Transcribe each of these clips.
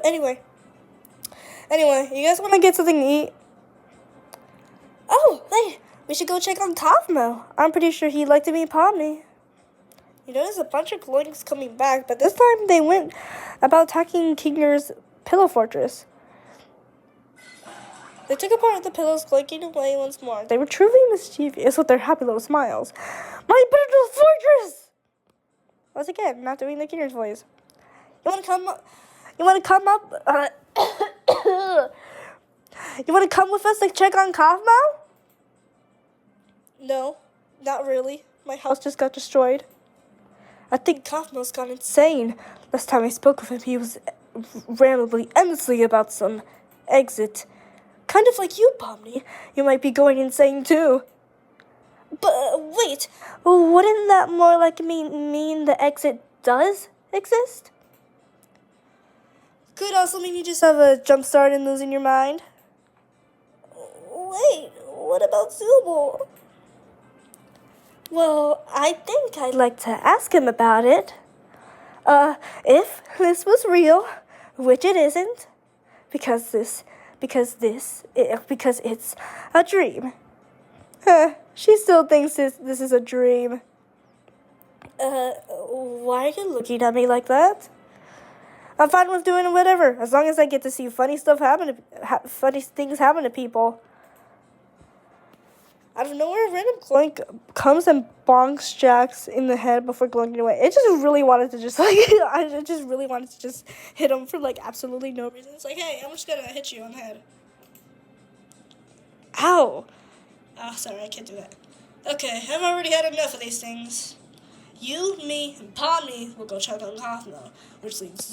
Anyway, you guys want to get something to eat? Oh, wait, we should go check on Cosmo. I'm pretty sure he'd like to meet Pomni. You know, there's a bunch of Gloinks coming back, but this time they went about attacking Kinger's pillow fortress. They took apart the pillows, clinking away once more. They were truly mischievous with their happy little smiles. My pitiful fortress! Once again, not doing the Kinger's voice. You want to come up? You want to come with us to check on Cosmo? No, not really. My house just got destroyed. I think Cosmo's gone insane. Last time I spoke with him, he was rambling endlessly about some exit. Kind of like you, Pomni. You might be going insane too. But wait, wouldn't that more like mean the exit does exist? Could also mean you just have a jump start and losing your mind. Wait, what about Zubul? Well, I think I'd like to ask him about it. If this was real, which it isn't, because it's a dream. She still thinks this is a dream. Why are you looking at me like that? I'm fine with doing whatever, as long as I get to see funny things happen to people. Out of nowhere, a random Gloink comes and bonks Jax in the head before glunking away. I just really wanted to just hit him for absolutely no reason. It's like, hey, I'm just gonna hit you on the head. Ow! Oh, sorry, I can't do that. Okay, I've already had enough of these things. You, me, and Pomni will go check on Cosmo, which leaves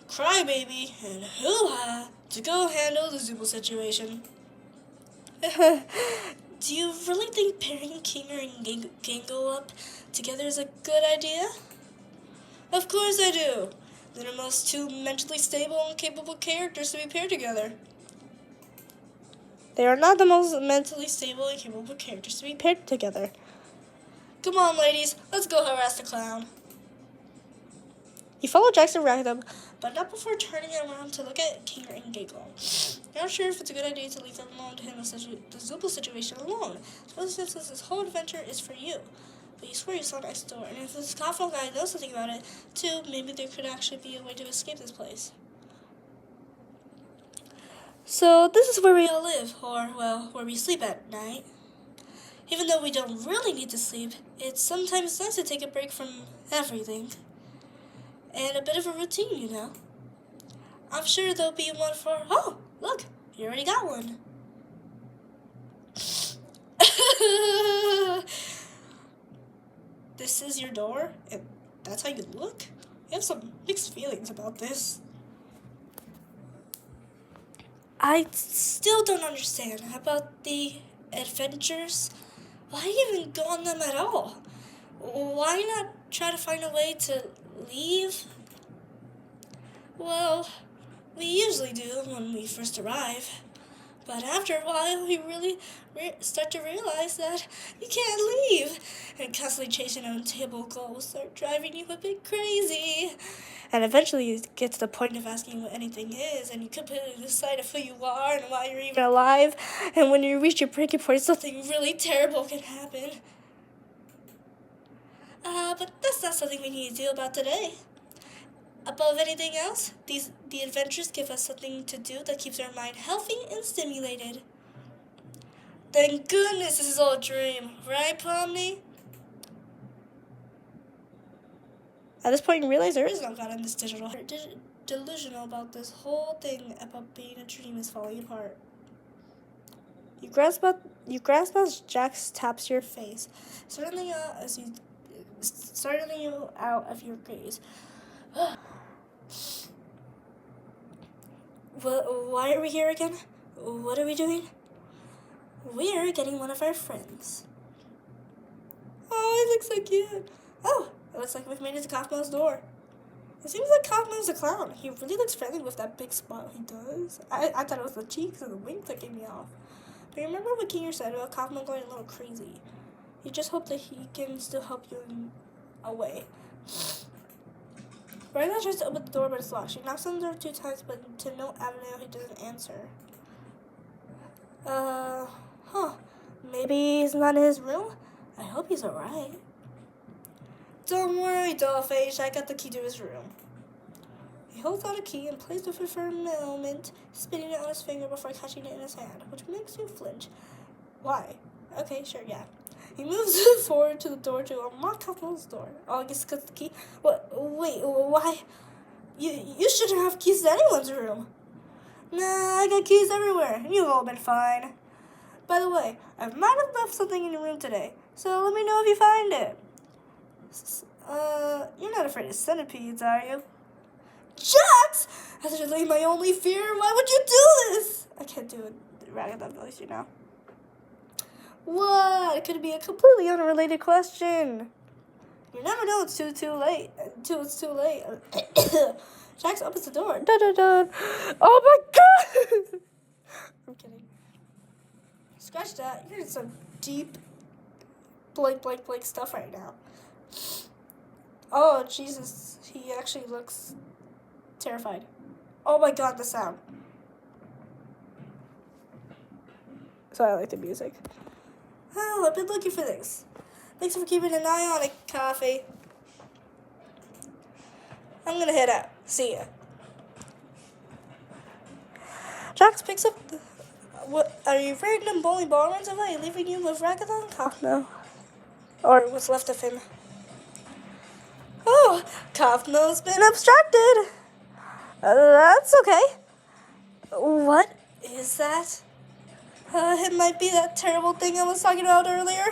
Crybaby and Hoo-Ha to go handle the Zubul situation. Do you really think pairing Kinger and Gango up together is a good idea? Of course I do. They're the most two mentally stable and capable characters to be paired together. They are not the most mentally stable and capable characters to be paired together. Come on, ladies, let's go harass the clown. You follow Jackson Ragdom, but not before turning around to look at Kinger and Giggle. You're not sure if it's a good idea to leave them alone to handle the Zubul situation alone, especially since this whole adventure is for you. But you swear you saw next door, and if this Kaufman guy knows something about it, too, maybe there could actually be a way to escape this place. So this is where we all live, or, well, where we sleep at night. Even though we don't really need to sleep, it's sometimes nice to take a break from everything. And a bit of a routine, you know. I'm sure there'll be one for... Oh, look, you already got one. This is your door, and that's how you look? I have some mixed feelings about this. I still don't understand about the adventures. Why even go on them at all? Why not try to find a way to leave? Well, we usually do when we first arrive. But after a while, we really start to realize that you can't leave. And constantly chasing unattainable goals start driving you a bit crazy. And eventually you get to the point of asking what anything is, and you completely decide of who you are and why you're even alive. And when you reach your breaking point, something really terrible can happen. But that's not something we need to do about today. Above anything else, the adventures give us something to do that keeps our mind healthy and stimulated. Thank goodness this is all a dream, right, Pomni? At this point, you realize there is no God in this digital. Delusional about this whole thing about being a dream is falling apart. You grasp as Jax taps your face, startling you out of your gaze. Well, why are we here again? What are we doing? We're getting one of our friends. Oh, it looks so cute. Oh, it looks like we've made it to Kaufman's door. It seems like Kaufman's a clown. He really looks friendly with that big smile he does. I thought it was the cheeks and the wink that gave me off. But remember what Kinger said about Kaufman going a little crazy? You just hope that he can still help you in a way. Ragnar tries to open the door, but it's locked. She knocks on the door 2 times, but to no avail, he doesn't answer. Maybe he's not in his room? I hope he's alright. Don't worry, Dollface, I got the key to his room. He holds out a key and plays with it for a moment, spinning it on his finger before catching it in his hand, which makes you flinch. Why? Okay, sure, yeah. He moves forward to the door to unlock Kaufman's door. Oh, I guess because the key. What? Wait, why? You shouldn't have keys to anyone's room. Nah, I got keys everywhere. You've all been fine. By the way, I might have left something in your room today, so let me know if you find it. You're not afraid of centipedes, are you? Jax! That's really my only fear. Why would you do this? I can't do a ragdoll voice, you know. What? It could be a completely unrelated question. You never know. It's too late. Until it's too late. Jax opens the door. Dun, dun, dun. Oh my god! I'm kidding. Scratch that. You're in some deep blank stuff right now. Oh, Jesus. He actually looks terrified. Oh my god, the sound. So I like the music. Oh, I've been looking for this. Thanks for keeping an eye on it, Coffee. I'm gonna head out. See ya. Jax picks up the... What? Are you random bowling ball runs away, leaving you with Ragathon and Cough? No. Or what's left of him. Oh, Kaufmo's been abstracted. That's okay. What is that? It might be that terrible thing I was talking about earlier.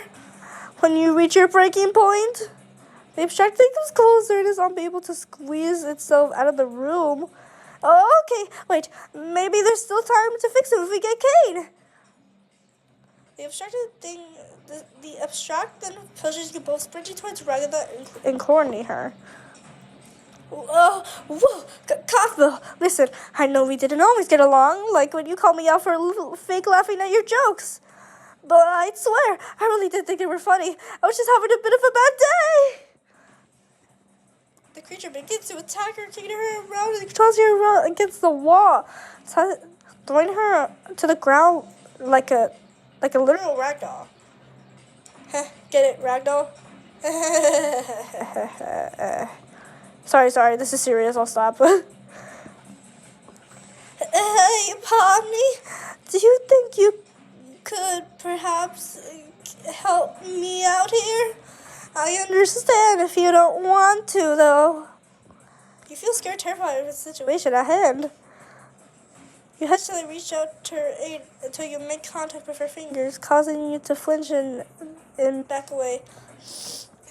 When you reach your breaking point, the abstract thing comes closer and is unable to squeeze itself out of the room. Oh, okay. Wait, maybe there's still time to fix it if we get Kane. The abstracted thing, the abstract then pushes you both sprinting towards Ragatha and cornering her. Whoa, Kaufmo, listen, I know we didn't always get along, like when you called me out for a little fake laughing at your jokes. But I swear, I really did think they were funny. I was just having a bit of a bad day. The creature begins to attack her, kicking her around and tosses her against the wall, throwing her to the ground like a literal ragdoll. Get it, ragdoll? Sorry, this is serious, I'll stop. Hey, Pomni, do you think you could perhaps help me out here? I understand if you don't want to, though. You feel scared, terrified of the situation at hand. You hastily reach out to her aid until you make contact with her fingers, causing you to flinch and back away.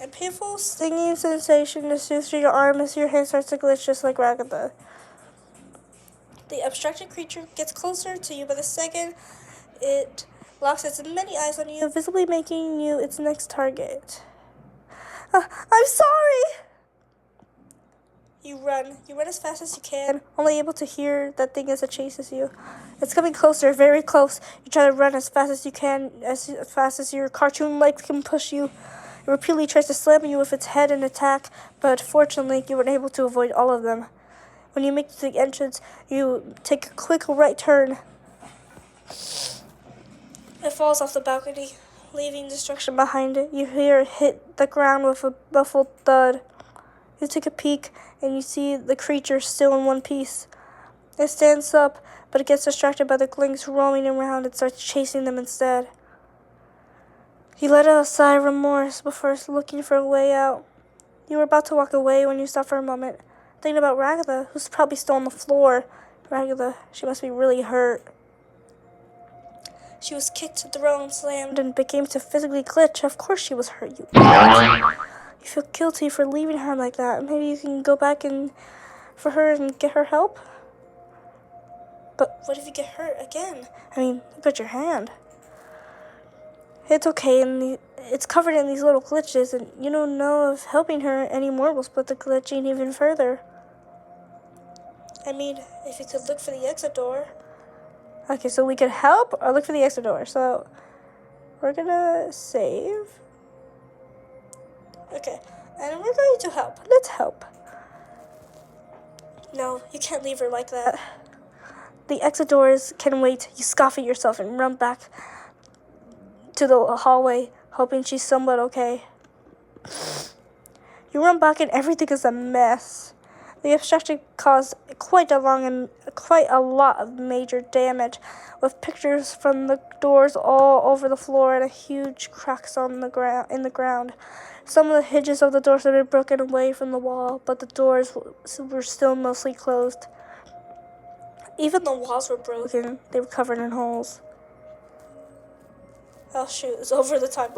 A painful, stinging sensation soothes through your arm as your hand starts to glitch just like Ragatha. The abstracted creature gets closer to you by the second. It locks its many eyes on you, visibly making you its next target. I'm sorry! You run as fast as you can, only able to hear that thing as it chases you. It's coming closer, very close. You try to run as fast as you can, as fast as your cartoon legs can push you. It repeatedly tries to slam you with its head and attack, but fortunately, you were able to avoid all of them. When you make it to the entrance, you take a quick right turn. It falls off the balcony, leaving destruction behind it. You hear it hit the ground with a muffled thud. You take a peek, and you see the creature still in one piece. It stands up, but it gets distracted by the glings roaming around and starts chasing them instead. You let out a sigh of remorse before looking for a way out. You were about to walk away when you stopped for a moment, thinking about Ragatha, who's probably still on the floor. Ragatha, she must be really hurt. She was kicked, thrown, slammed, and began to physically glitch. Of course she was hurt, you idiot. You feel guilty for leaving her like that. Maybe you can go back for her and get her help? But what if you get hurt again? I mean, look at your hand. It's okay, and it's covered in these little glitches, and you don't know if helping her anymore will split the glitching even further. I mean, if you could look for the exit door. Okay, so we could help or look for the exit door. So we're gonna save. Okay, and we're going to help. Let's help. No, you can't leave her like that. The exit doors can wait. You scoff at yourself and run back to the hallway, hoping she's somewhat okay. You run back and everything is a mess. The obstruction caused quite a lot of major damage, with pictures from the doors all over the floor and huge cracks in the ground. Some of the hinges of the doors had been broken away from the wall, but the doors were still mostly closed. Even the walls were broken. They were covered in holes. Oh shoot, it's over the time.